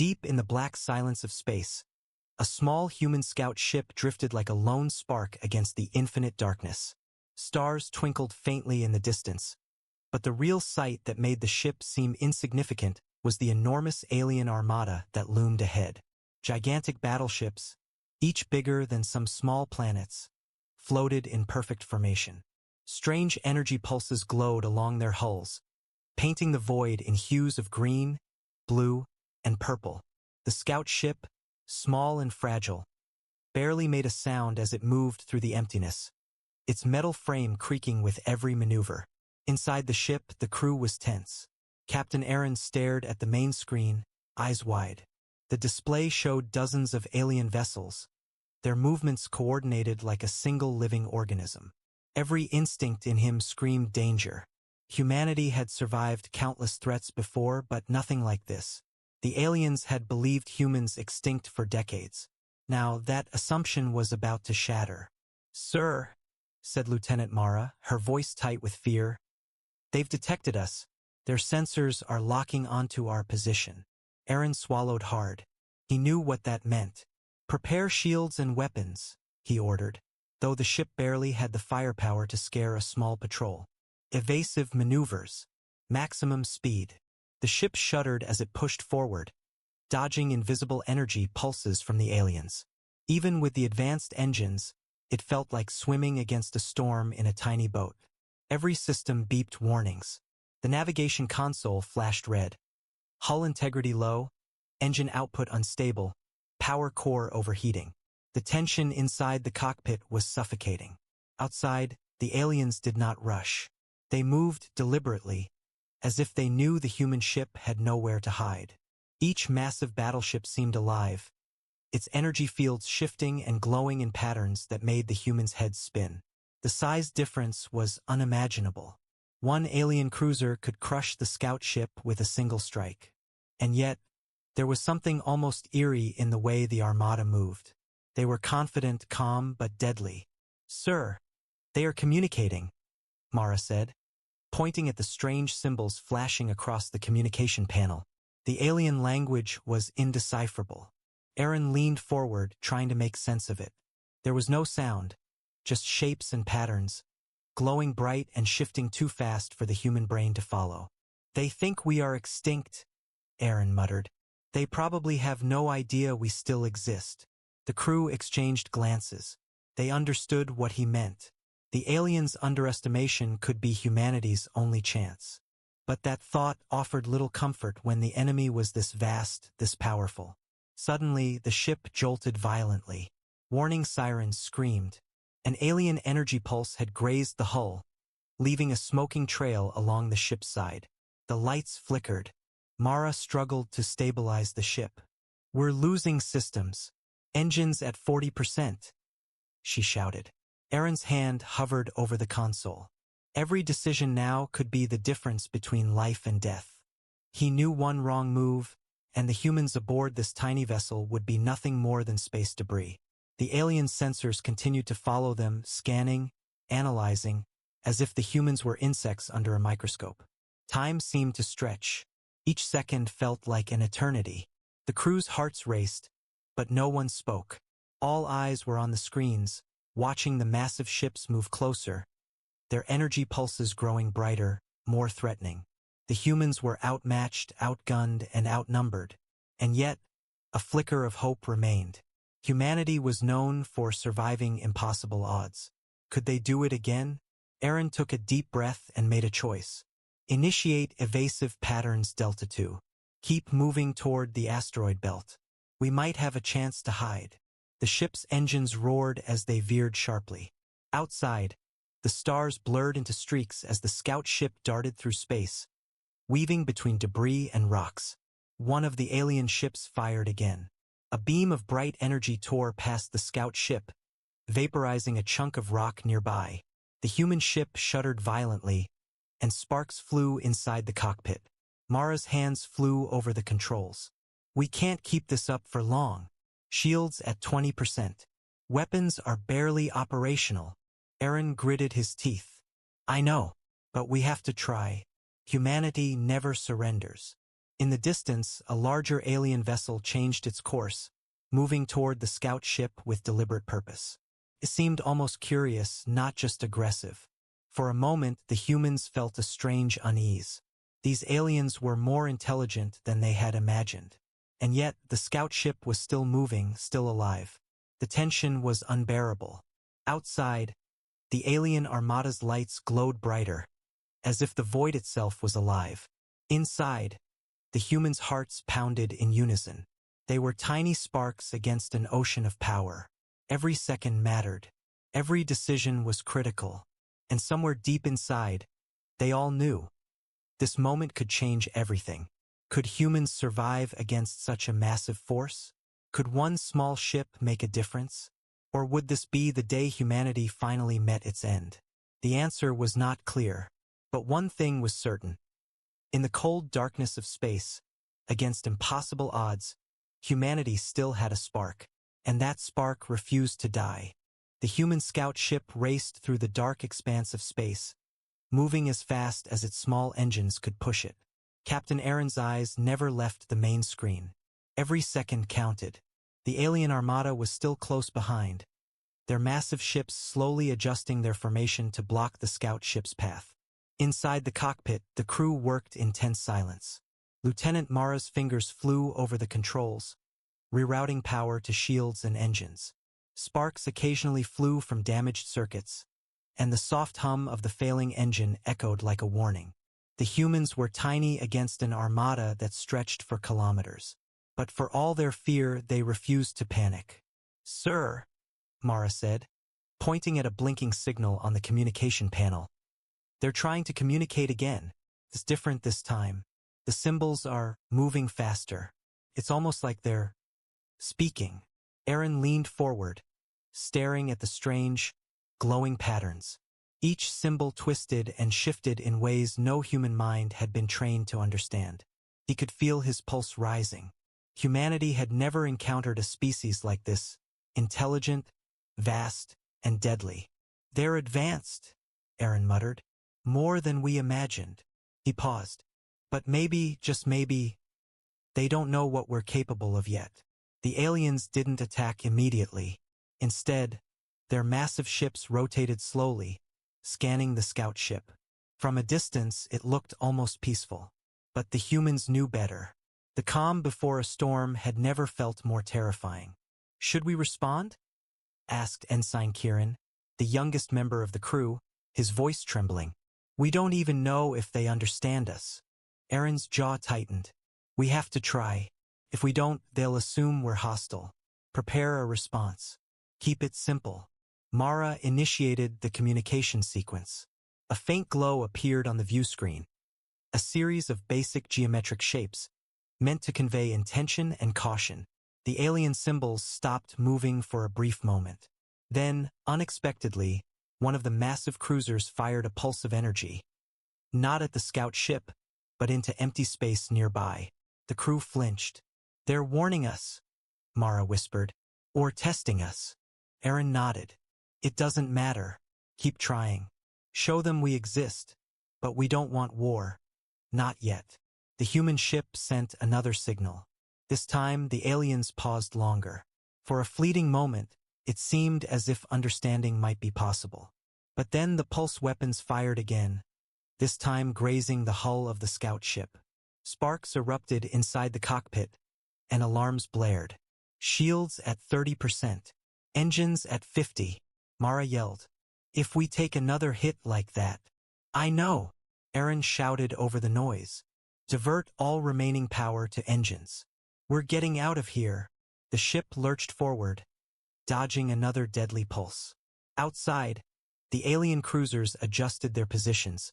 Deep in the black silence of space, a small human scout ship drifted like a lone spark against the infinite darkness. Stars twinkled faintly in the distance, but the real sight that made the ship seem insignificant was the enormous alien armada that loomed ahead. Gigantic battleships, each bigger than some small planets, floated in perfect formation. Strange energy pulses glowed along their hulls, painting the void in hues of green, blue, and purple. The scout ship, small and fragile, barely made a sound as it moved through the emptiness, its metal frame creaking with every maneuver. Inside the ship, the crew was tense. Captain Aaron stared at the main screen, eyes wide. The display showed dozens of alien vessels, their movements coordinated like a single living organism. Every instinct in him screamed danger. Humanity had survived countless threats before, but nothing like this. The aliens had believed humans extinct for decades. Now that assumption was about to shatter. "Sir," said Lieutenant Mara, her voice tight with fear, "they've detected us. Their sensors are locking onto our position." Aaron swallowed hard. He knew what that meant. "Prepare shields and weapons," he ordered, though the ship barely had the firepower to scare a small patrol. Evasive maneuvers. Maximum speed. The ship shuddered as it pushed forward, dodging invisible energy pulses from the aliens. Even with the advanced engines, it felt like swimming against a storm in a tiny boat. Every system beeped warnings. The navigation console flashed red. Hull integrity low, engine output unstable, power core overheating. The tension inside the cockpit was suffocating. Outside, the aliens did not rush. They moved deliberately, as if they knew the human ship had nowhere to hide. Each massive battleship seemed alive, its energy fields shifting and glowing in patterns that made the humans' heads spin. The size difference was unimaginable. One alien cruiser could crush the scout ship with a single strike. And yet, there was something almost eerie in the way the armada moved. They were confident, calm, but deadly. "Sir, they are communicating," Mara said, pointing at the strange symbols flashing across the communication panel. The alien language was indecipherable. Aaron leaned forward, trying to make sense of it. There was no sound, just shapes and patterns, glowing bright and shifting too fast for the human brain to follow. "They think we are extinct," Aaron muttered. "They probably have no idea we still exist." The crew exchanged glances. They understood what he meant. The aliens' underestimation could be humanity's only chance. But that thought offered little comfort when the enemy was this vast, this powerful. Suddenly, the ship jolted violently. Warning sirens screamed. An alien energy pulse had grazed the hull, leaving a smoking trail along the ship's side. The lights flickered. Mara struggled to stabilize the ship. "We're losing systems. Engines at 40%, she shouted. Aaron's hand hovered over the console. Every decision now could be the difference between life and death. He knew one wrong move, and the humans aboard this tiny vessel would be nothing more than space debris. The alien sensors continued to follow them, scanning, analyzing, as if the humans were insects under a microscope. Time seemed to stretch. Each second felt like an eternity. The crew's hearts raced, but no one spoke. All eyes were on the screens, watching the massive ships move closer, their energy pulses growing brighter, more threatening. The humans were outmatched, outgunned, and outnumbered, and yet, a flicker of hope remained. Humanity was known for surviving impossible odds. Could they do it again? Aaron took a deep breath and made a choice. Initiate evasive patterns Delta 2. Keep moving toward the asteroid belt. We might have a chance to hide. The ship's engines roared as they veered sharply. Outside, the stars blurred into streaks as the scout ship darted through space, weaving between debris and rocks. One of the alien ships fired again. A beam of bright energy tore past the scout ship, vaporizing a chunk of rock nearby. The human ship shuddered violently, and sparks flew inside the cockpit. Mara's hands flew over the controls. We can't keep this up for long. Shields at 20%. Weapons are barely operational. Aaron gritted his teeth. I know, but we have to try. Humanity never surrenders. In the distance, a larger alien vessel changed its course, moving toward the scout ship with deliberate purpose. It seemed almost curious, not just aggressive. For a moment, the humans felt a strange unease. These aliens were more intelligent than they had imagined. And yet, the scout ship was still moving, still alive. The tension was unbearable. Outside, the alien armada's lights glowed brighter, as if the void itself was alive. Inside, the humans' hearts pounded in unison. They were tiny sparks against an ocean of power. Every second mattered. Every decision was critical. And somewhere deep inside, they all knew. This moment could change everything. Could humans survive against such a massive force? Could one small ship make a difference? Or would this be the day humanity finally met its end? The answer was not clear. But one thing was certain. In the cold darkness of space, against impossible odds, humanity still had a spark. And that spark refused to die. The human scout ship raced through the dark expanse of space, moving as fast as its small engines could push it. Captain Aaron's eyes never left the main screen. Every second counted. The alien armada was still close behind, their massive ships slowly adjusting their formation to block the scout ship's path. Inside the cockpit, the crew worked in tense silence. Lieutenant Mara's fingers flew over the controls, rerouting power to shields and engines. Sparks occasionally flew from damaged circuits, and the soft hum of the failing engine echoed like a warning. The humans were tiny against an armada that stretched for kilometers. But for all their fear, they refused to panic. "Sir," Mara said, pointing at a blinking signal on the communication panel. "They're trying to communicate again. It's different this time. The symbols are moving faster. It's almost like they're speaking." Aaron leaned forward, staring at the strange, glowing patterns. Each symbol twisted and shifted in ways no human mind had been trained to understand. He could feel his pulse rising. Humanity had never encountered a species like this, intelligent, vast, and deadly. "They're advanced," Aaron muttered. "More than we imagined." He paused. "But maybe, just maybe, they don't know what we're capable of yet." The aliens didn't attack immediately. Instead, their massive ships rotated slowly, scanning the scout ship. From a distance, it looked almost peaceful. But the humans knew better. The calm before a storm had never felt more terrifying. "Should we respond?" asked Ensign Kieran, the youngest member of the crew, his voice trembling. "We don't even know if they understand us." Aaron's jaw tightened. "We have to try. If we don't, they'll assume we're hostile. Prepare a response. Keep it simple." Mara initiated the communication sequence. A faint glow appeared on the view screen. A series of basic geometric shapes, meant to convey intention and caution. The alien symbols stopped moving for a brief moment. Then, unexpectedly, one of the massive cruisers fired a pulse of energy. Not at the scout ship, but into empty space nearby. The crew flinched. "They're warning us," Mara whispered. "Or testing us." Aaron nodded. "It doesn't matter. Keep trying. Show them we exist. But we don't want war. Not yet." The human ship sent another signal. This time, the aliens paused longer. For a fleeting moment, it seemed as if understanding might be possible. But then the pulse weapons fired again, this time grazing the hull of the scout ship. Sparks erupted inside the cockpit, and alarms blared. "Shields at 30%. Engines at 50. Mara yelled. "If we take another hit like that." "I know," Aaron shouted over the noise. "Divert all remaining power to engines. We're getting out of here." The ship lurched forward, dodging another deadly pulse. Outside, the alien cruisers adjusted their positions,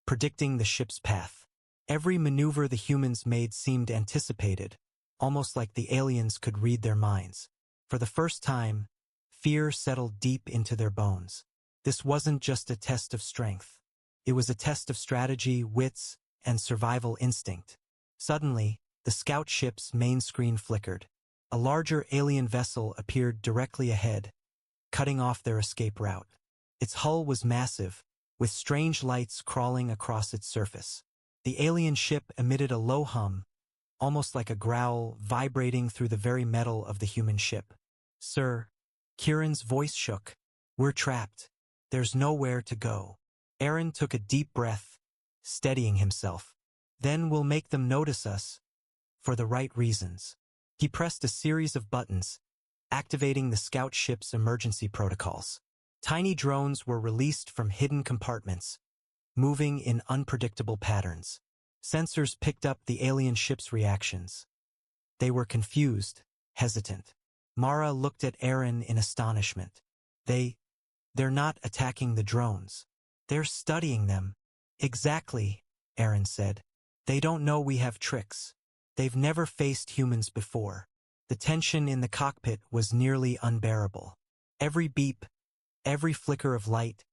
predicting the ship's path. Every maneuver the humans made seemed anticipated, almost like the aliens could read their minds. For the first time, fear settled deep into their bones. This wasn't just a test of strength. It was a test of strategy, wits, and survival instinct. Suddenly, the scout ship's main screen flickered. A larger alien vessel appeared directly ahead, cutting off their escape route. Its hull was massive, with strange lights crawling across its surface. The alien ship emitted a low hum, almost like a growl vibrating through the very metal of the human ship. "Sir," Kieran's voice shook. "We're trapped. There's nowhere to go." Aaron took a deep breath, steadying himself. "Then we'll make them notice us, for the right reasons." He pressed a series of buttons, activating the scout ship's emergency protocols. Tiny drones were released from hidden compartments, moving in unpredictable patterns. Sensors picked up the alien ship's reactions. They were confused, hesitant. Mara looked at Aaron in astonishment. They're not attacking the drones. They're studying them." "Exactly," Aaron said. "They don't know we have tricks. They've never faced humans before." The tension in the cockpit was nearly unbearable. Every beep, every flicker of light,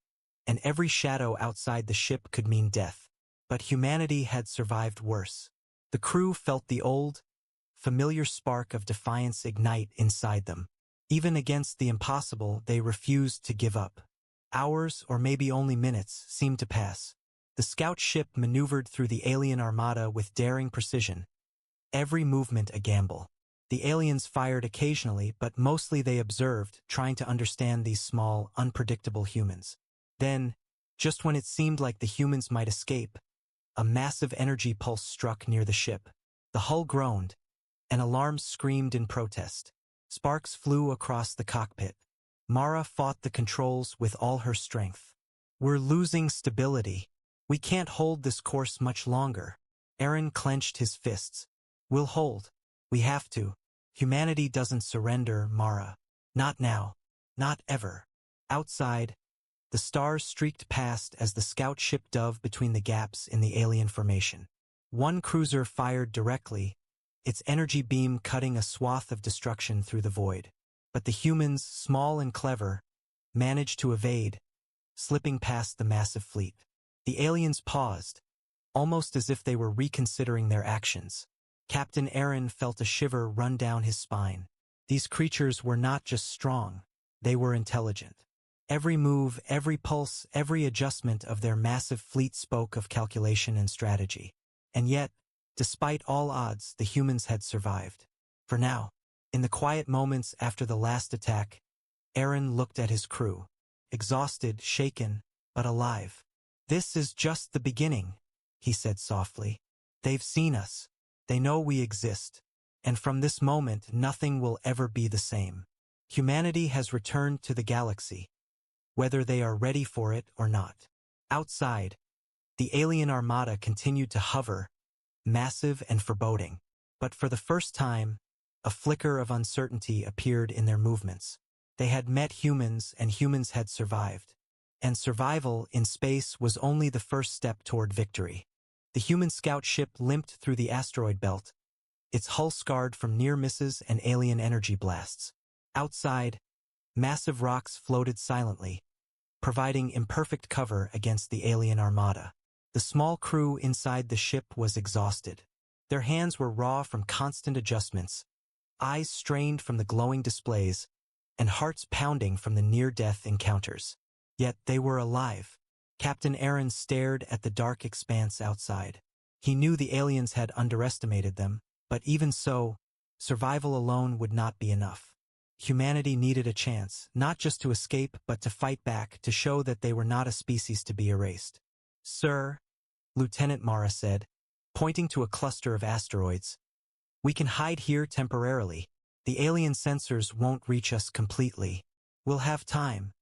and every shadow outside the ship could mean death. But humanity had survived worse. The crew felt the old, familiar spark of defiance ignite inside them. Even against the impossible, they refused to give up. Hours, or maybe only minutes, seemed to pass. The scout ship maneuvered through the alien armada with daring precision, every movement a gamble. The aliens fired occasionally, but mostly they observed, trying to understand these small, unpredictable humans. Then, just when it seemed like the humans might escape, a massive energy pulse struck near the ship. The hull groaned, and alarms screamed in protest. Sparks flew across the cockpit. Mara fought the controls with all her strength. "We're losing stability. We can't hold this course much longer." Aaron clenched his fists. "We'll hold. We have to. Humanity doesn't surrender, Mara. Not now. Not ever." Outside, the stars streaked past as the scout ship dove between the gaps in the alien formation. One cruiser fired directly, its energy beam cutting a swath of destruction through the void. But the humans, small and clever, managed to evade, slipping past the massive fleet. The aliens paused, almost as if they were reconsidering their actions. Captain Aaron felt a shiver run down his spine. These creatures were not just strong, they were intelligent. Every move, every pulse, every adjustment of their massive fleet spoke of calculation and strategy. And yet, despite all odds, the humans had survived. For now. In the quiet moments after the last attack, Aaron looked at his crew. Exhausted, shaken, but alive. "This is just the beginning," he said softly. "They've seen us. They know we exist. And from this moment, nothing will ever be the same. Humanity has returned to the galaxy, whether they are ready for it or not." Outside, the alien armada continued to hover, massive and foreboding. But for the first time, a flicker of uncertainty appeared in their movements. They had met humans, and humans had survived. And survival in space was only the first step toward victory. The human scout ship limped through the asteroid belt, its hull scarred from near misses and alien energy blasts. Outside, massive rocks floated silently, providing imperfect cover against the alien armada. The small crew inside the ship was exhausted. Their hands were raw from constant adjustments, eyes strained from the glowing displays, and hearts pounding from the near-death encounters. Yet they were alive. Captain Aaron stared at the dark expanse outside. He knew the aliens had underestimated them, but even so, survival alone would not be enough. Humanity needed a chance, not just to escape, but to fight back, to show that they were not a species to be erased. "Sir," Lieutenant Mara said, pointing to a cluster of asteroids, "we can hide here temporarily. The alien sensors won't reach us completely. We'll have time.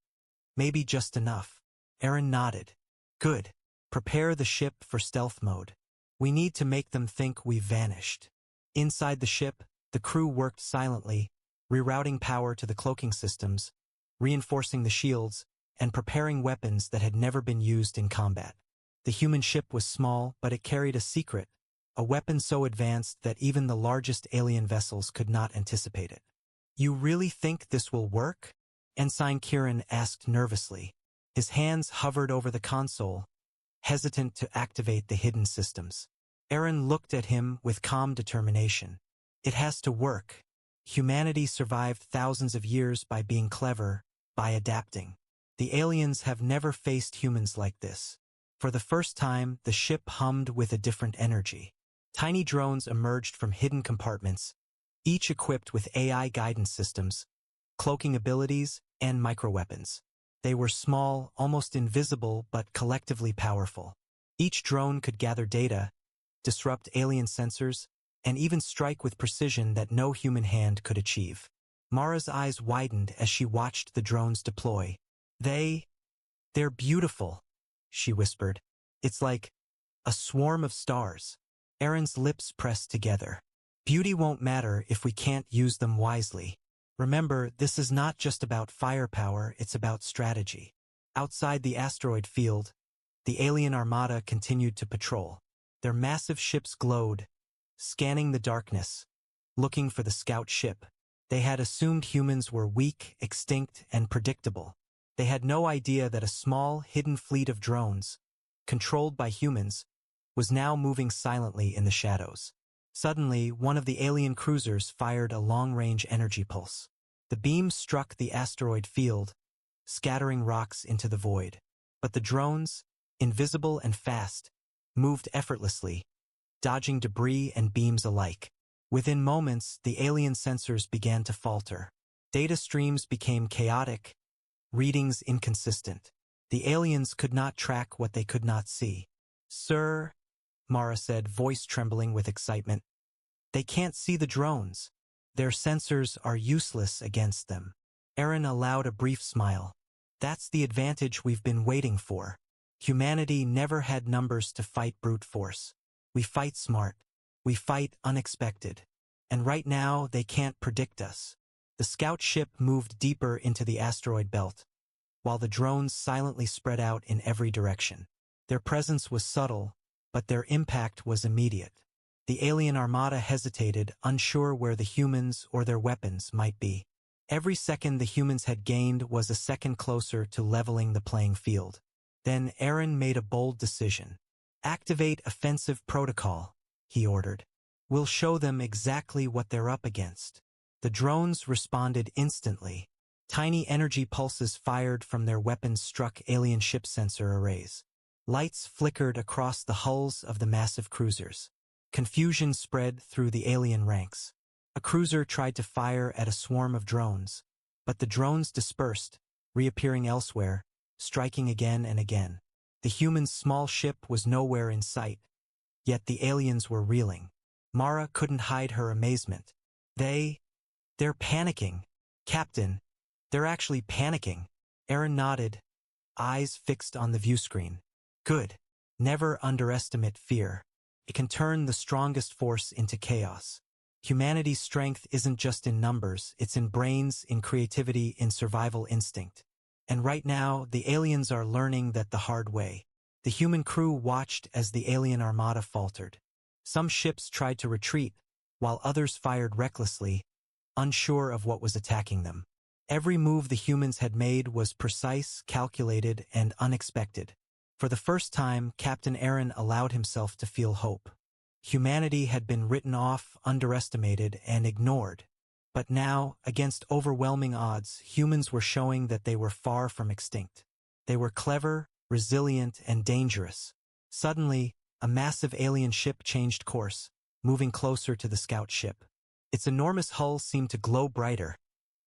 Maybe just enough." Aaron nodded. "Good. Prepare the ship for stealth mode. We need to make them think we've vanished." Inside the ship, the crew worked silently, rerouting power to the cloaking systems, reinforcing the shields, and preparing weapons that had never been used in combat. The human ship was small, but it carried a secret, a weapon so advanced that even the largest alien vessels could not anticipate it. "You really think this will work?" Ensign Kieran asked nervously. His hands hovered over the console, hesitant to activate the hidden systems. Aaron looked at him with calm determination. "It has to work. Humanity survived thousands of years by being clever, by adapting. The aliens have never faced humans like this." For the first time, the ship hummed with a different energy. Tiny drones emerged from hidden compartments, each equipped with AI guidance systems, cloaking abilities, and microweapons. They were small, almost invisible, but collectively powerful. Each drone could gather data, disrupt alien sensors, and even strike with precision that no human hand could achieve. Mara's eyes widened as she watched the drones deploy. They're beautiful, she whispered. It's like a swarm of stars. Erin's lips pressed together. Beauty won't matter if we can't use them wisely. Remember, this is not just about firepower, it's about strategy. Outside the asteroid field, the alien armada continued to patrol. Their massive ships glowed, scanning the darkness, looking for the scout ship. They had assumed humans were weak, extinct, and predictable. They had no idea that a small, hidden fleet of drones, controlled by humans, was now moving silently in the shadows. Suddenly, one of the alien cruisers fired a long-range energy pulse. The beam struck the asteroid field, scattering rocks into the void. But the drones, invisible and fast, moved effortlessly, dodging debris and beams alike. Within moments, the alien sensors began to falter. Data streams became chaotic, readings inconsistent. The aliens could not track what they could not see. "Sir," Mara said, voice trembling with excitement, "they can't see the drones. Their sensors are useless against them." Erin allowed a brief smile. "That's the advantage we've been waiting for. Humanity never had numbers to fight brute force. We fight smart. We fight unexpected. And right now, they can't predict us." The scout ship moved deeper into the asteroid belt, while the drones silently spread out in every direction. Their presence was subtle, but their impact was immediate. The alien armada hesitated, unsure where the humans or their weapons might be. Every second the humans had gained was a second closer to leveling the playing field. Then Erin made a bold decision. "Activate offensive protocol," he ordered. "We'll show them exactly what they're up against." The drones responded instantly. Tiny energy pulses fired from their weapons struck alien ship sensor arrays. Lights flickered across the hulls of the massive cruisers. Confusion spread through the alien ranks. A cruiser tried to fire at a swarm of drones, but the drones dispersed, reappearing elsewhere, striking again and again. The human's small ship was nowhere in sight, yet the aliens were reeling. Mara couldn't hide her amazement. They're panicking. Captain, they're actually panicking." Erin nodded, eyes fixed on the viewscreen. "Good. Never underestimate fear. It can turn the strongest force into chaos. Humanity's strength isn't just in numbers, it's in brains, in creativity, in survival instinct. And right now, the aliens are learning that the hard way." The human crew watched as the alien armada faltered. Some ships tried to retreat, while others fired recklessly, unsure of what was attacking them. Every move the humans had made was precise, calculated, and unexpected. For the first time, Captain Erin allowed himself to feel hope. Humanity had been written off, underestimated, and ignored. But now, against overwhelming odds, humans were showing that they were far from extinct. They were clever, resilient, and dangerous. Suddenly, a massive alien ship changed course, moving closer to the scout ship. Its enormous hull seemed to glow brighter,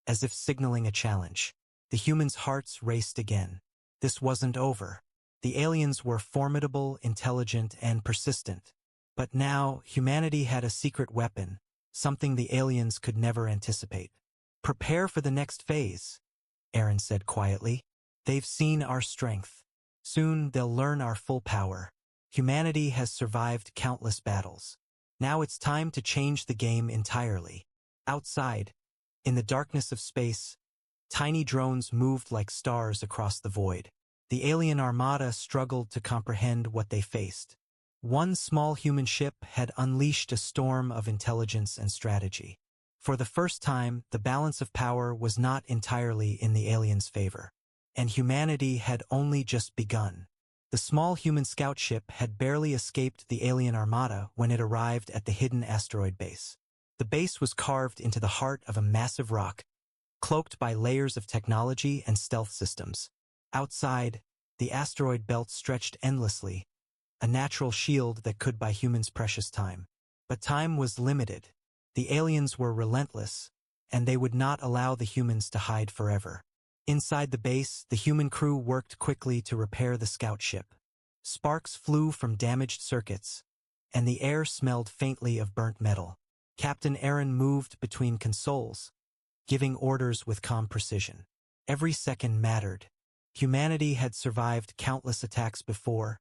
as if signaling a challenge. The humans' hearts raced again. This wasn't over. The aliens were formidable, intelligent, and persistent. But now, humanity had a secret weapon, something the aliens could never anticipate. "Prepare for the next phase," Erin said quietly. "They've seen our strength. Soon they'll learn our full power. Humanity has survived countless battles. Now it's time to change the game entirely." Outside, in the darkness of space, tiny drones moved like stars across the void. The alien armada struggled to comprehend what they faced. One small human ship had unleashed a storm of intelligence and strategy. For the first time, the balance of power was not entirely in the aliens' favor. And humanity had only just begun. The small human scout ship had barely escaped the alien armada when it arrived at the hidden asteroid base. The base was carved into the heart of a massive rock, cloaked by layers of technology and stealth systems. Outside, the asteroid belt stretched endlessly, a natural shield that could buy humans precious time. But time was limited. The aliens were relentless, and they would not allow the humans to hide forever. Inside the base, the human crew worked quickly to repair the scout ship. Sparks flew from damaged circuits, and the air smelled faintly of burnt metal. Captain Aaron moved between consoles, giving orders with calm precision. Every second mattered. Humanity had survived countless attacks before,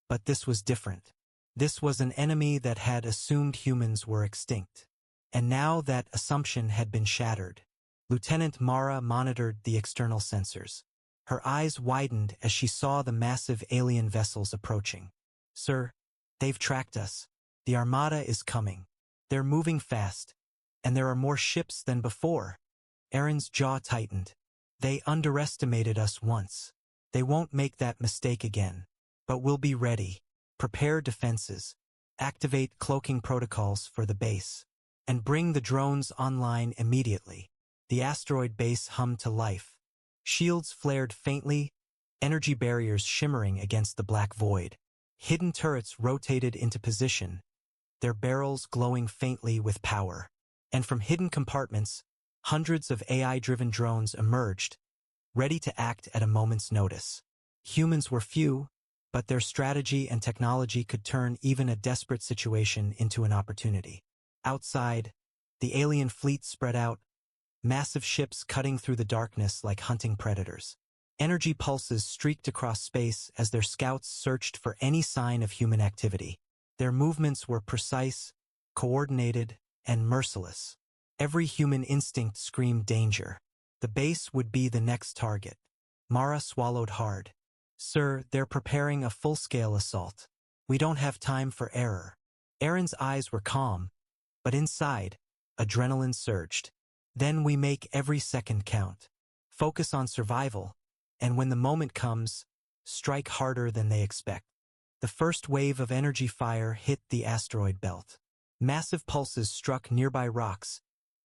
but this was different. This was an enemy that had assumed humans were extinct. And now that assumption had been shattered. Lieutenant Mara monitored the external sensors. Her eyes widened as she saw the massive alien vessels approaching. "Sir, they've tracked us. The Armada is coming. They're moving fast, and there are more ships than before." Aaron's jaw tightened. "They underestimated us once. They won't make that mistake again. But we'll be ready. Prepare defenses. Activate cloaking protocols for the base. And bring the drones online immediately." The asteroid base hummed to life. Shields flared faintly, energy barriers shimmering against the black void. Hidden turrets rotated into position, their barrels glowing faintly with power. And from hidden compartments, hundreds of AI-driven drones emerged, ready to act at a moment's notice. Humans were few, but their strategy and technology could turn even a desperate situation into an opportunity. Outside, the alien fleet spread out, massive ships cutting through the darkness like hunting predators. Energy pulses streaked across space as their scouts searched for any sign of human activity. Their movements were precise, coordinated, and merciless. Every human instinct screamed danger. The base would be the next target. Mara swallowed hard. "Sir, they're preparing a full-scale assault. We don't have time for error." Aaron's eyes were calm, but inside, adrenaline surged. "Then we make every second count. Focus on survival, and when the moment comes, strike harder than they expect." The first wave of energy fire hit the asteroid belt. Massive pulses struck nearby rocks,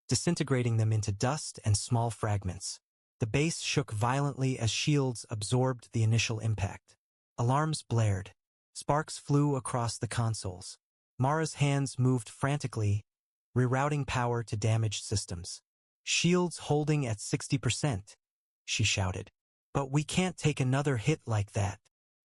disintegrating them into dust and small fragments. The base shook violently as shields absorbed the initial impact. Alarms blared. Sparks flew across the consoles. Mara's hands moved frantically, rerouting power to damaged systems. "Shields holding at 60%, she shouted. "But we can't take another hit like that."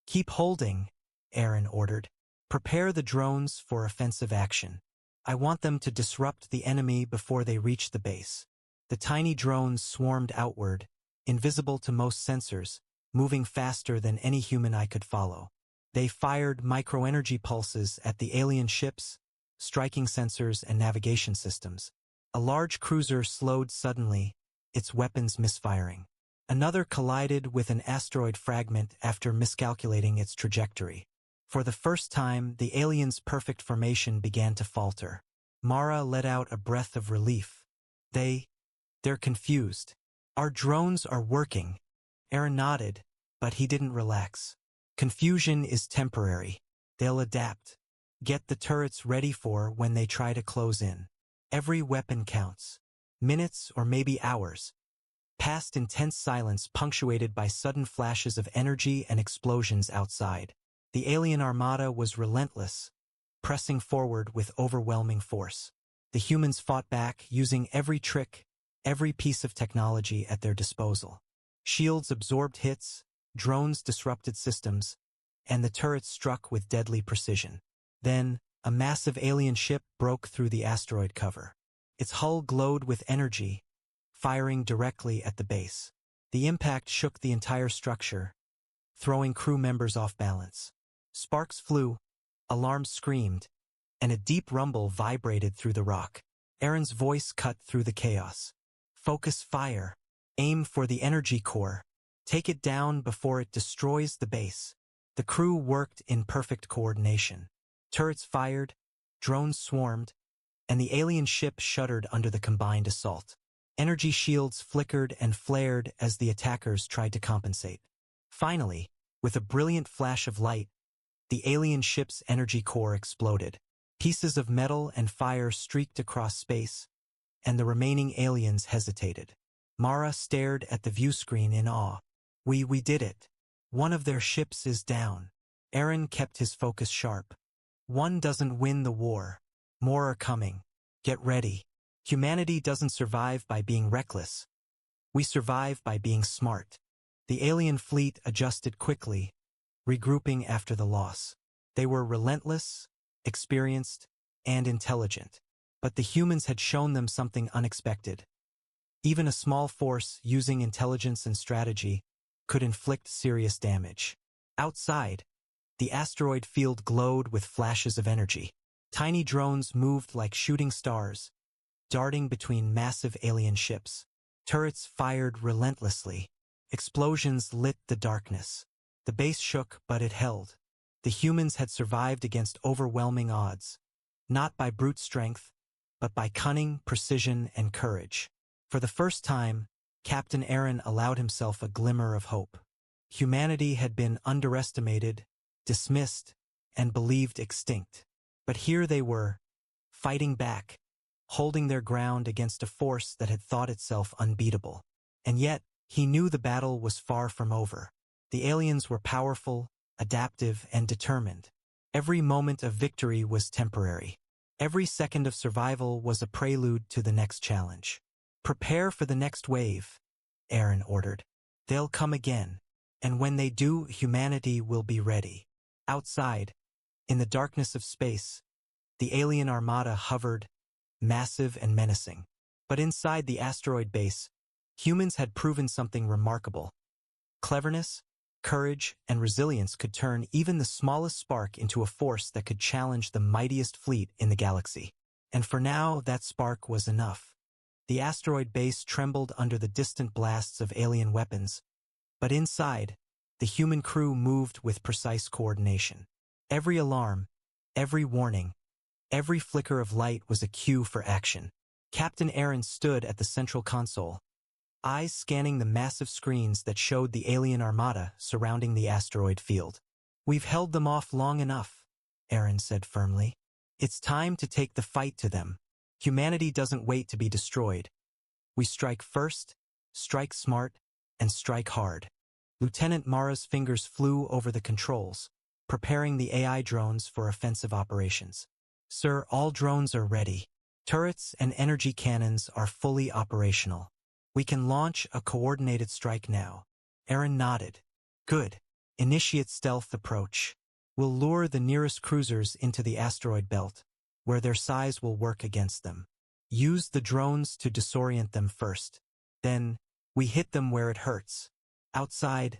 "Keep holding," Aaron ordered. "Prepare the drones for offensive action. I want them to disrupt the enemy before they reach the base." The tiny drones swarmed outward, invisible to most sensors, moving faster than any human eye could follow. They fired microenergy pulses at the alien ships, striking sensors and navigation systems. A large cruiser slowed suddenly, its weapons misfiring. Another collided with an asteroid fragment after miscalculating its trajectory. For the first time, the aliens' perfect formation began to falter. Mara let out a breath of relief. They're confused. "Our drones are working." Aaron nodded, but he didn't relax. "Confusion is temporary. They'll adapt. Get the turrets ready for when they try to close in. Every weapon counts. Minutes or maybe hours passed in tense silence, punctuated by sudden flashes of energy and explosions outside. The alien armada was relentless, pressing forward with overwhelming force. The humans fought back, using every trick, every piece of technology at their disposal. Shields absorbed hits, drones disrupted systems, and the turrets struck with deadly precision. Then, a massive alien ship broke through the asteroid cover. Its hull glowed with energy, firing directly at the base. The impact shook the entire structure, throwing crew members off balance. Sparks flew, alarms screamed, and a deep rumble vibrated through the rock. Aaron's voice cut through the chaos. "Focus fire. Aim for the energy core. Take it down before it destroys the base." The crew worked in perfect coordination. Turrets fired, drones swarmed, and the alien ship shuddered under the combined assault. Energy shields flickered and flared as the attackers tried to compensate. Finally, with a brilliant flash of light, the alien ship's energy core exploded. Pieces of metal and fire streaked across space, and the remaining aliens hesitated. Mara stared at the view screen in awe. We did it. One of their ships is down." Aaron kept his focus sharp. "One doesn't win the war. More are coming. Get ready. Humanity doesn't survive by being reckless. We survive by being smart. The alien fleet adjusted quickly, regrouping after the loss. They were relentless, experienced, and intelligent. But the humans had shown them something unexpected. Even a small force using intelligence and strategy could inflict serious damage. Outside, the asteroid field glowed with flashes of energy. Tiny drones moved like shooting stars, darting between massive alien ships. Turrets fired relentlessly. Explosions lit the darkness. The base shook, but it held. The humans had survived against overwhelming odds, not by brute strength, but by cunning, precision, and courage. For the first time, Captain Aaron allowed himself a glimmer of hope. Humanity had been underestimated, dismissed, and believed extinct. But here they were, fighting back, holding their ground against a force that had thought itself unbeatable. And yet, he knew the battle was far from over. The aliens were powerful, adaptive, and determined. Every moment of victory was temporary. Every second of survival was a prelude to the next challenge. Prepare for the next wave, Aaron ordered. They'll come again, and when they do, humanity will be ready. Outside, in the darkness of space, the alien armada hovered, massive and menacing. But inside the asteroid base, humans had proven something remarkable. Cleverness, courage, and resilience could turn even the smallest spark into a force that could challenge the mightiest fleet in the galaxy. And for now, that spark was enough. The asteroid base trembled under the distant blasts of alien weapons, but inside, the human crew moved with precise coordination. Every alarm, every warning, every flicker of light was a cue for action. Captain Aaron stood at the central console, eyes scanning the massive screens that showed the alien armada surrounding the asteroid field. We've held them off long enough, Aaron said firmly. It's time to take the fight to them. Humanity doesn't wait to be destroyed. We strike first, strike smart, and strike hard. Lieutenant Mara's fingers flew over the controls, preparing the AI drones for offensive operations. Sir, all drones are ready. Turrets and energy cannons are fully operational. We can launch a coordinated strike now. Aaron nodded. Good. Initiate stealth approach. We'll lure the nearest cruisers into the asteroid belt, where their size will work against them. Use the drones to disorient them first. Then, we hit them where it hurts. Outside,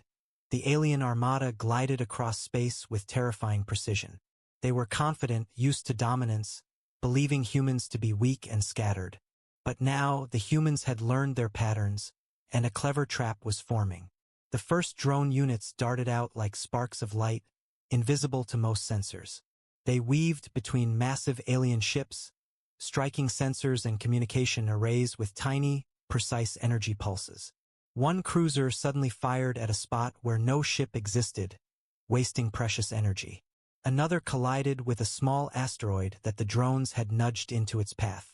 the alien armada glided across space with terrifying precision. They were confident, used to dominance, believing humans to be weak and scattered. But now, the humans had learned their patterns, and a clever trap was forming. The first drone units darted out like sparks of light, invisible to most sensors. They weaved between massive alien ships, striking sensors and communication arrays with tiny, precise energy pulses. One cruiser suddenly fired at a spot where no ship existed, wasting precious energy. Another collided with a small asteroid that the drones had nudged into its path.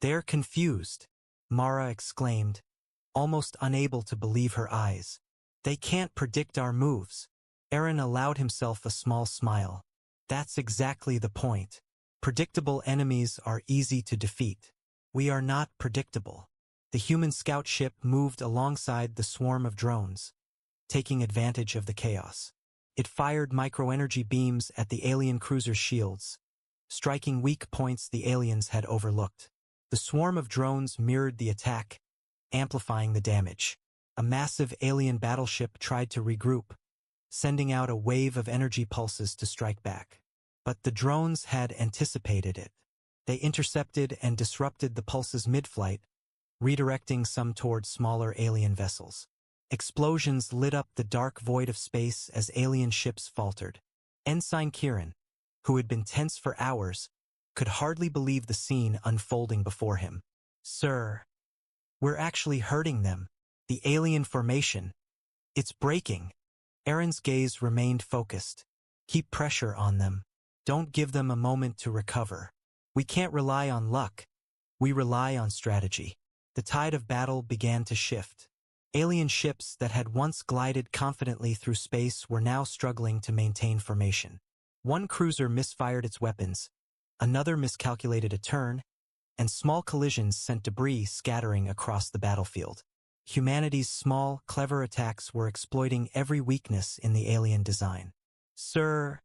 They're confused, Mara exclaimed, almost unable to believe her eyes. They can't predict our moves. Aaron allowed himself a small smile. That's exactly the point. Predictable enemies are easy to defeat. We are not predictable. The human scout ship moved alongside the swarm of drones, taking advantage of the chaos. It fired microenergy beams at the alien cruiser's shields, striking weak points the aliens had overlooked. The swarm of drones mirrored the attack, amplifying the damage. A massive alien battleship tried to regroup, sending out a wave of energy pulses to strike back. But the drones had anticipated it. They intercepted and disrupted the pulses mid-flight, redirecting some toward smaller alien vessels. Explosions lit up the dark void of space as alien ships faltered. Ensign Kieran, who had been tense for hours, could hardly believe the scene unfolding before him. Sir, we're actually hurting them. The alien formation. It's breaking. Aaron's gaze remained focused. Keep pressure on them. Don't give them a moment to recover. We can't rely on luck. We rely on strategy. The tide of battle began to shift. Alien ships that had once glided confidently through space were now struggling to maintain formation. One cruiser misfired its weapons, Another miscalculated a turn, and small collisions sent debris scattering across the battlefield. Humanity's small, clever attacks were exploiting every weakness in the alien design. "Sir,"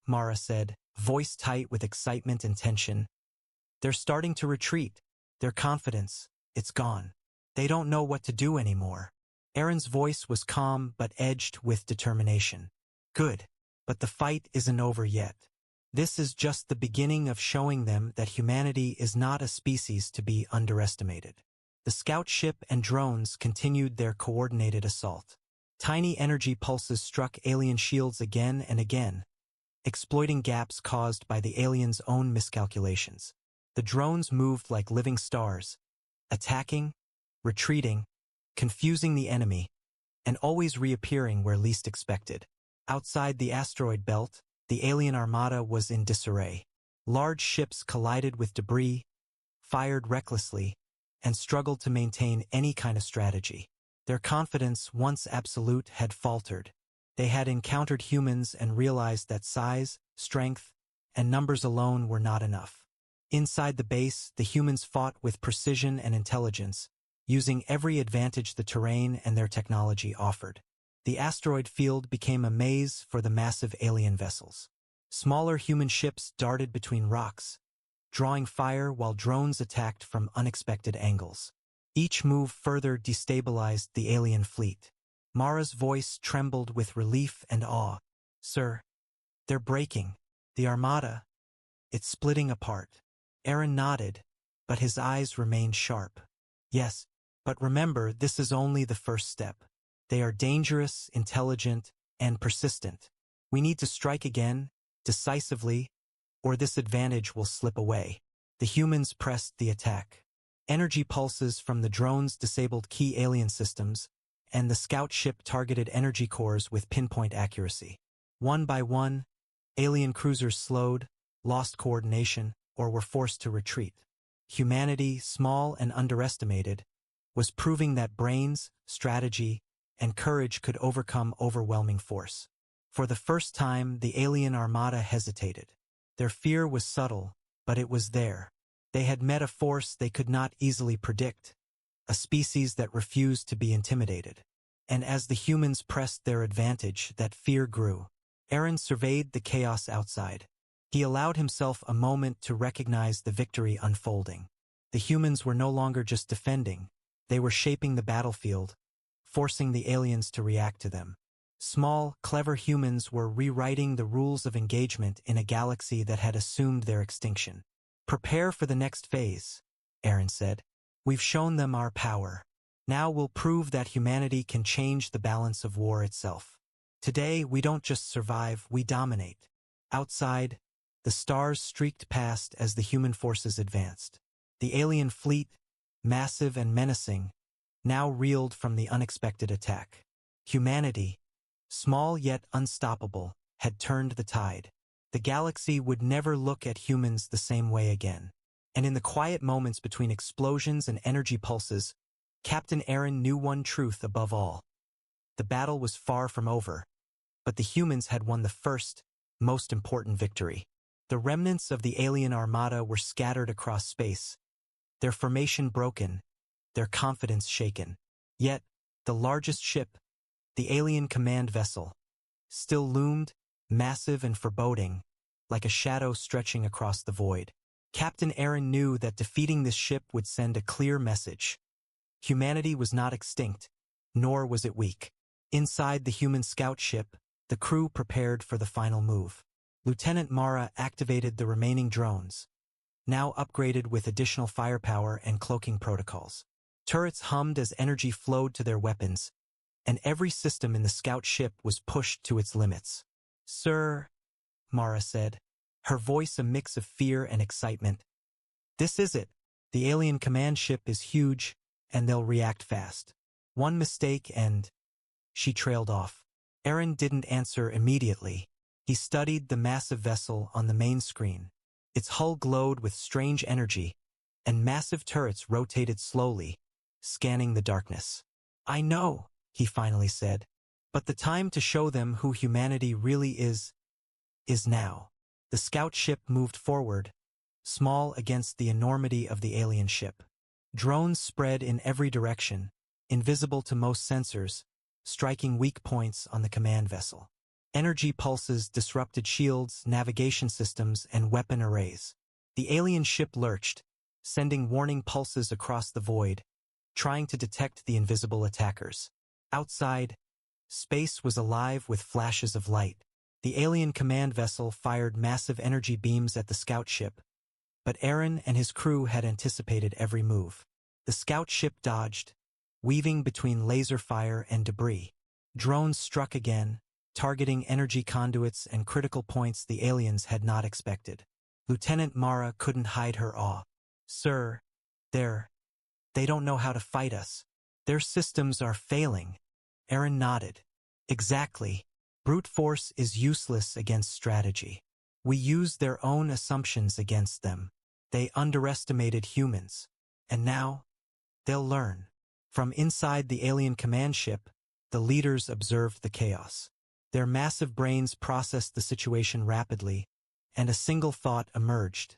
Mara said, voice tight with excitement and tension, "they're starting to retreat. Their confidence, it's gone. They don't know what to do anymore." Aaron's voice was calm but edged with determination. "Good, but the fight isn't over yet. This is just the beginning of showing them that humanity is not a species to be underestimated." The scout ship and drones continued their coordinated assault. Tiny energy pulses struck alien shields again and again, exploiting gaps caused by the aliens' own miscalculations. The drones moved like living stars, attacking, retreating, confusing the enemy, and always reappearing where least expected. Outside the asteroid belt, the alien armada was in disarray. Large ships collided with debris, fired recklessly, and struggled to maintain any kind of strategy. Their confidence, once absolute, had faltered. They had encountered humans and realized that size, strength, and numbers alone were not enough. Inside the base, the humans fought with precision and intelligence, using every advantage the terrain and their technology offered. The asteroid field became a maze for the massive alien vessels. Smaller human ships darted between rocks, drawing fire while drones attacked from unexpected angles. Each move further destabilized the alien fleet. Mara's voice trembled with relief and awe. "Sir, they're breaking. The armada, it's splitting apart." Aaron nodded, but his eyes remained sharp. "Yes, but remember, this is only the first step. They are dangerous, intelligent, and persistent. We need to strike again, decisively, or this advantage will slip away." The humans pressed the attack. Energy pulses from the drones disabled key alien systems, and the scout ship targeted energy cores with pinpoint accuracy. One by one, alien cruisers slowed, lost coordination, or were forced to retreat. Humanity, small and underestimated, was proving that brains, strategy, and courage could overcome overwhelming force. For the first time, the alien armada hesitated. Their fear was subtle, but it was there. They had met a force they could not easily predict, a species that refused to be intimidated. And as the humans pressed their advantage, that fear grew. Aaron surveyed the chaos outside. He allowed himself a moment to recognize the victory unfolding. The humans were no longer just defending, they were shaping the battlefield, forcing the aliens to react to them. Small, clever humans were rewriting the rules of engagement in a galaxy that had assumed their extinction. "Prepare for the next phase," Aaron said. "We've shown them our power. Now we'll prove that humanity can change the balance of war itself. Today, we don't just survive, we dominate." Outside, the stars streaked past as the human forces advanced. The alien fleet, massive and menacing, now reeled from the unexpected attack. Humanity, small yet unstoppable, had turned the tide. The galaxy would never look at humans the same way again. And in the quiet moments between explosions and energy pulses, Captain Aaron knew one truth above all. The battle was far from over, but the humans had won the first, most important victory. The remnants of the alien armada were scattered across space, their formation broken, their confidence shaken. Yet, the largest ship, the alien command vessel, still loomed, massive and foreboding, like a shadow stretching across the void. Captain Aaron knew that defeating this ship would send a clear message. Humanity was not extinct, nor was it weak. Inside the human scout ship, the crew prepared for the final move. Lieutenant Mara activated the remaining drones, now upgraded with additional firepower and cloaking protocols. Turrets hummed as energy flowed to their weapons, and every system in the scout ship was pushed to its limits. "Sir," Mara said, her voice a mix of fear and excitement, "this is it. The alien command ship is huge, and they'll react fast. One mistake and..." She trailed off. Aaron didn't answer immediately. He studied the massive vessel on the main screen. Its hull glowed with strange energy, and massive turrets rotated slowly, scanning the darkness. "I know," he finally said, "but the time to show them who humanity really is now." The scout ship moved forward, small against the enormity of the alien ship. Drones spread in every direction, invisible to most sensors, striking weak points on the command vessel. Energy pulses disrupted shields, navigation systems, and weapon arrays. The alien ship lurched, sending warning pulses across the void, trying to detect the invisible attackers. Outside, space was alive with flashes of light. The alien command vessel fired massive energy beams at the scout ship, but Aaron and his crew had anticipated every move. The scout ship dodged, weaving between laser fire and debris. Drones struck again, targeting energy conduits and critical points the aliens had not expected. Lieutenant Mara couldn't hide her awe. "Sir, they don't know how to fight us. Their systems are failing." Aaron nodded. "Exactly. Brute force is useless against strategy. We use their own assumptions against them. They underestimated humans. And now, they'll learn." From inside the alien command ship, the leaders observed the chaos. Their massive brains processed the situation rapidly, and a single thought emerged.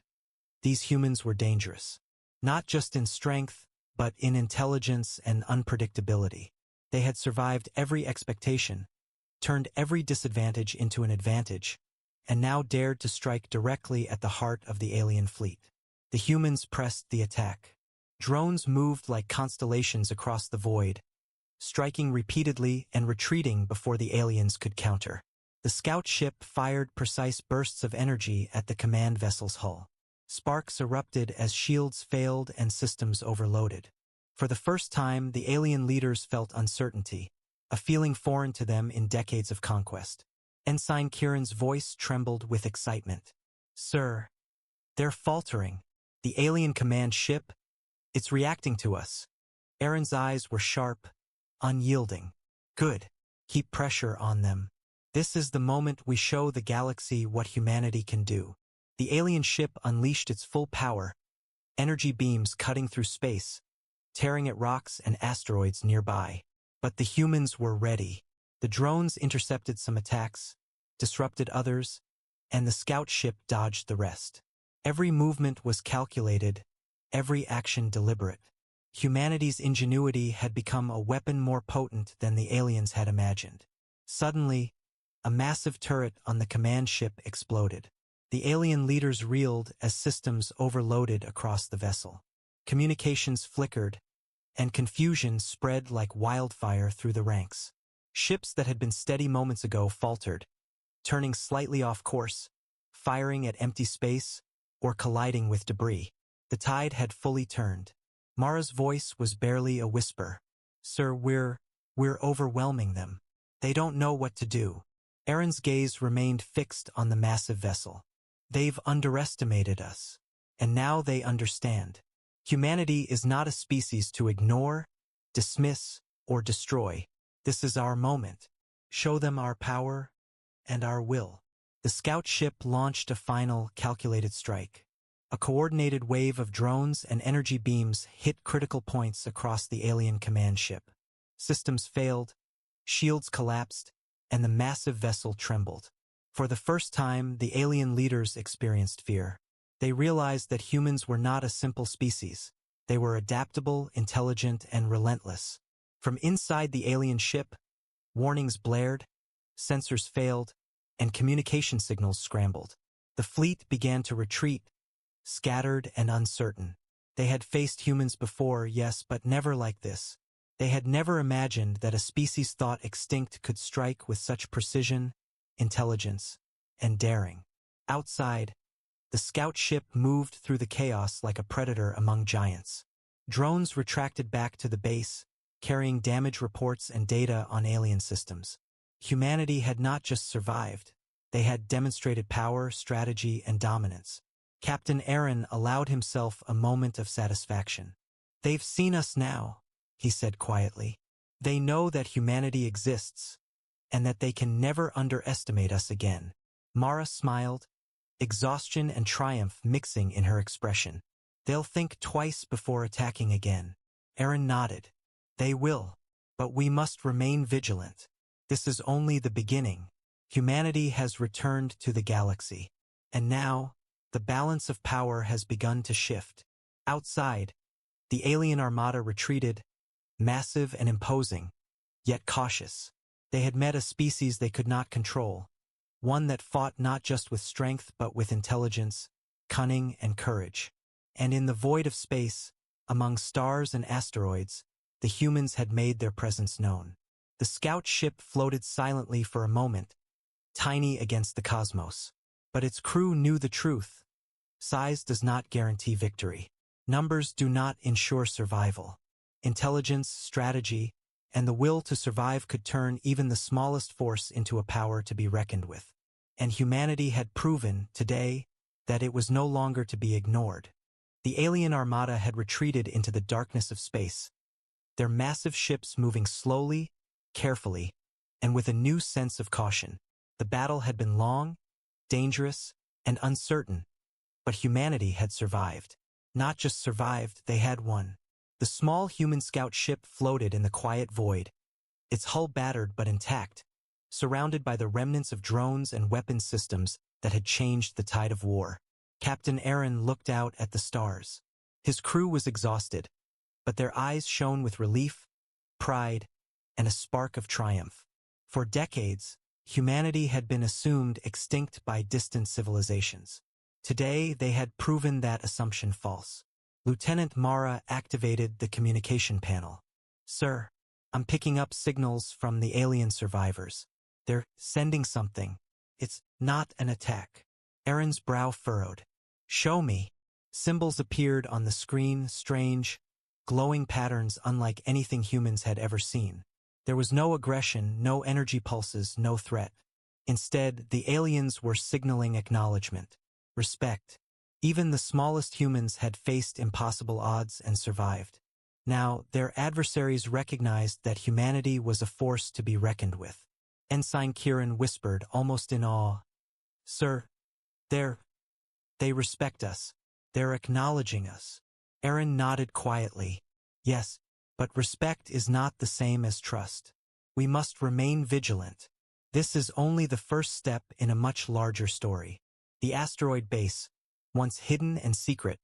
These humans were dangerous. Not just in strength, but in intelligence and unpredictability. They had survived every expectation, turned every disadvantage into an advantage, and now dared to strike directly at the heart of the alien fleet. The humans pressed the attack. Drones moved like constellations across the void, striking repeatedly and retreating before the aliens could counter. The scout ship fired precise bursts of energy at the command vessel's hull. Sparks erupted as shields failed and systems overloaded. For the first time, the alien leaders felt uncertainty, a feeling foreign to them in decades of conquest. Ensign Kieran's voice trembled with excitement. "Sir, they're faltering. The alien command ship, it's reacting to us." Aaron's eyes were sharp, unyielding. "Good. Keep pressure on them. This is the moment we show the galaxy what humanity can do." The alien ship unleashed its full power, energy beams cutting through space, tearing at rocks and asteroids nearby. But the humans were ready. The drones intercepted some attacks, disrupted others, and the scout ship dodged the rest. Every movement was calculated, every action deliberate. Humanity's ingenuity had become a weapon more potent than the aliens had imagined. Suddenly, a massive turret on the command ship exploded. The alien leaders reeled as systems overloaded across the vessel. Communications flickered, and confusion spread like wildfire through the ranks. Ships that had been steady moments ago faltered, turning slightly off course, firing at empty space, or colliding with debris. The tide had fully turned. Mara's voice was barely a whisper. "Sir, we're overwhelming them. They don't know what to do." Aaron's gaze remained fixed on the massive vessel. "They've underestimated us. And now they understand. Humanity is not a species to ignore, dismiss, or destroy. This is our moment. Show them our power and our will." The scout ship launched a final, calculated strike. A coordinated wave of drones and energy beams hit critical points across the alien command ship. Systems failed, shields collapsed, and the massive vessel trembled. For the first time, the alien leaders experienced fear. They realized that humans were not a simple species. They were adaptable, intelligent, and relentless. From inside the alien ship, warnings blared, sensors failed, and communication signals scrambled. The fleet began to retreat, scattered and uncertain. They had faced humans before, yes, but never like this. They had never imagined that a species thought extinct could strike with such precision, intelligence, and daring. Outside, the scout ship moved through the chaos like a predator among giants. Drones retracted back to the base, carrying damage reports and data on alien systems. Humanity had not just survived. They had demonstrated power, strategy, and dominance. Captain Aaron allowed himself a moment of satisfaction. "They've seen us now," he said quietly. "They know that humanity exists, and that they can never underestimate us again." Mara smiled, exhaustion and triumph mixing in her expression. "They'll think twice before attacking again." Aaron nodded. "They will, but we must remain vigilant. This is only the beginning. Humanity has returned to the galaxy. And now, the balance of power has begun to shift. Outside, the alien armada retreated, massive and imposing, yet cautious. They had met a species they could not control, one that fought not just with strength but with intelligence, cunning, and courage. And in the void of space, among stars and asteroids, the humans had made their presence known. The scout ship floated silently for a moment, tiny against the cosmos. But its crew knew the truth. Size does not guarantee victory. Numbers do not ensure survival. Intelligence, strategy, and the will to survive could turn even the smallest force into a power to be reckoned with. And humanity had proven, today, that it was no longer to be ignored. The alien armada had retreated into the darkness of space, their massive ships moving slowly, carefully, and with a new sense of caution. The battle had been long, dangerous, and uncertain, but humanity had survived. Not just survived, they had won. The small human scout ship floated in the quiet void, its hull battered but intact, surrounded by the remnants of drones and weapons systems that had changed the tide of war. Captain Aaron looked out at the stars. His crew was exhausted, but their eyes shone with relief, pride, and a spark of triumph. For decades, humanity had been assumed extinct by distant civilizations. Today, they had proven that assumption false. Lieutenant Mara activated the communication panel. "Sir, I'm picking up signals from the alien survivors. They're sending something. It's not an attack." Aaron's brow furrowed. "Show me." Symbols appeared on the screen, strange, glowing patterns unlike anything humans had ever seen. There was no aggression, no energy pulses, no threat. Instead, the aliens were signaling acknowledgement, respect. Even the smallest humans had faced impossible odds and survived. Now, their adversaries recognized that humanity was a force to be reckoned with. Ensign Kieran whispered, almost in awe, "Sir, they respect us. They're acknowledging us." Aaron nodded quietly. "Yes, but respect is not the same as trust. We must remain vigilant. This is only the first step in a much larger story." The asteroid base, once hidden and secret,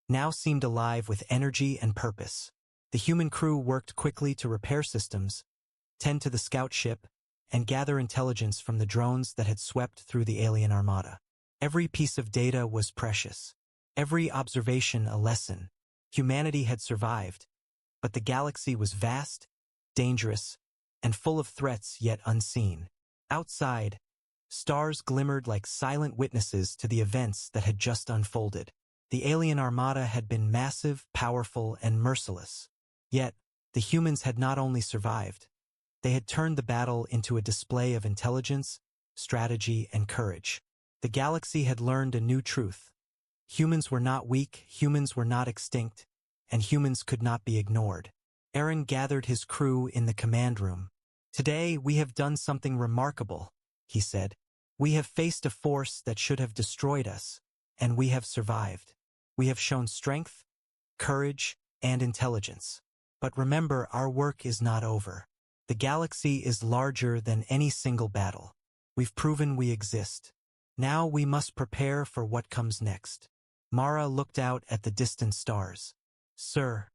now seemed alive with energy and purpose. The human crew worked quickly to repair systems, tend to the scout ship, and gather intelligence from the drones that had swept through the alien armada. Every piece of data was precious, every observation a lesson. Humanity had survived, but the galaxy was vast, dangerous, and full of threats yet unseen. Outside, stars glimmered like silent witnesses to the events that had just unfolded. The alien armada had been massive, powerful, and merciless. Yet, the humans had not only survived, they had turned the battle into a display of intelligence, strategy, and courage. The galaxy had learned a new truth. Humans were not weak, humans were not extinct, and humans could not be ignored. Aaron gathered his crew in the command room. "Today, we have done something remarkable," he said. "We have faced a force that should have destroyed us, and we have survived. We have shown strength, courage, and intelligence. But remember, our work is not over. The galaxy is larger than any single battle. We've proven we exist. Now we must prepare for what comes next." Mara looked out at the distant stars. "Sir,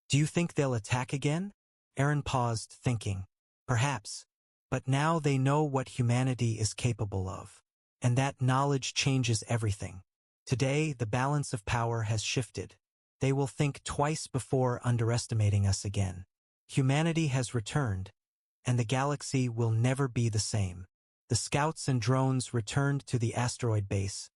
do you think they'll attack again?" Aaron paused, thinking. Perhaps. But now they know what humanity is capable of. And that knowledge changes everything. Today, the balance of power has shifted. They will think twice before underestimating us again. Humanity has returned, and the galaxy will never be the same. The scouts and drones returned to the asteroid base,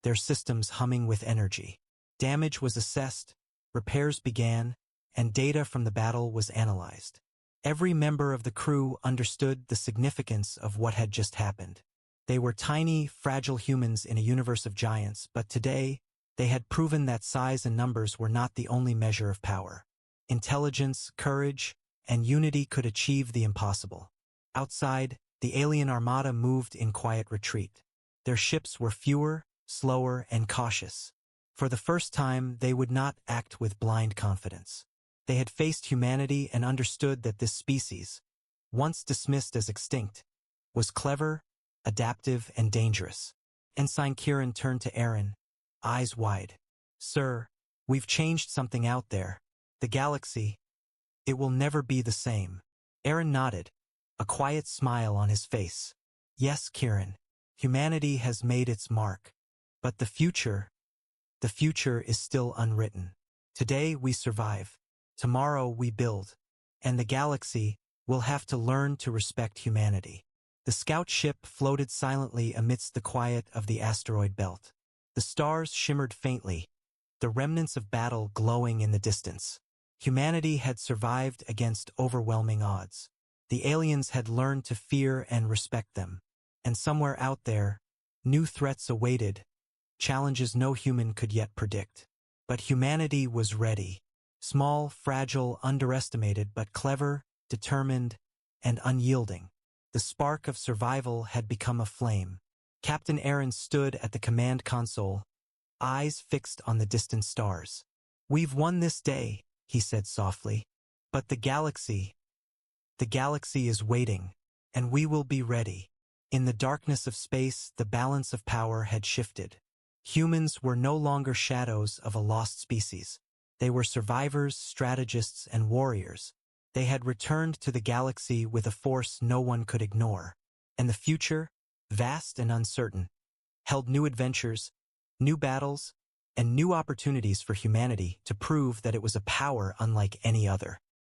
their systems humming with energy. Damage was assessed, repairs began, and data from the battle was analyzed. Every member of the crew understood the significance of what had just happened. They were tiny, fragile humans in a universe of giants, but today, they had proven that size and numbers were not the only measure of power. Intelligence, courage, and unity could achieve the impossible. Outside, the alien armada moved in quiet retreat. Their ships were fewer, slower, and cautious. For the first time, they would not act with blind confidence. They had faced humanity and understood that this species, once dismissed as extinct, was clever, adaptive, and dangerous. Ensign Kieran turned to Aaron. eyes wide. "Sir, we've changed something out there. The galaxy. It will never be the same." Aaron nodded, a quiet smile on his face. "Yes, Kieran. Humanity has made its mark. But the future is still unwritten. Today we survive. Tomorrow we build. And the galaxy will have to learn to respect humanity." The scout ship floated silently amidst the quiet of the asteroid belt. The stars shimmered faintly, the remnants of battle glowing in the distance. Humanity had survived against overwhelming odds. The aliens had learned to fear and respect them. And somewhere out there, new threats awaited, challenges no human could yet predict. But humanity was ready. Small, fragile, underestimated, but clever, determined, and unyielding. The spark of survival had become a flame. Captain Aaron stood at the command console, eyes fixed on the distant stars. "We've won this day," he said softly. "But the galaxy is waiting, and we will be ready." In the darkness of space, the balance of power had shifted. Humans were no longer shadows of a lost species. They were survivors, strategists, and warriors. They had returned to the galaxy with a force no one could ignore. And the future, vast and uncertain, held new adventures, new battles, and new opportunities for humanity to prove that it was a power unlike any other.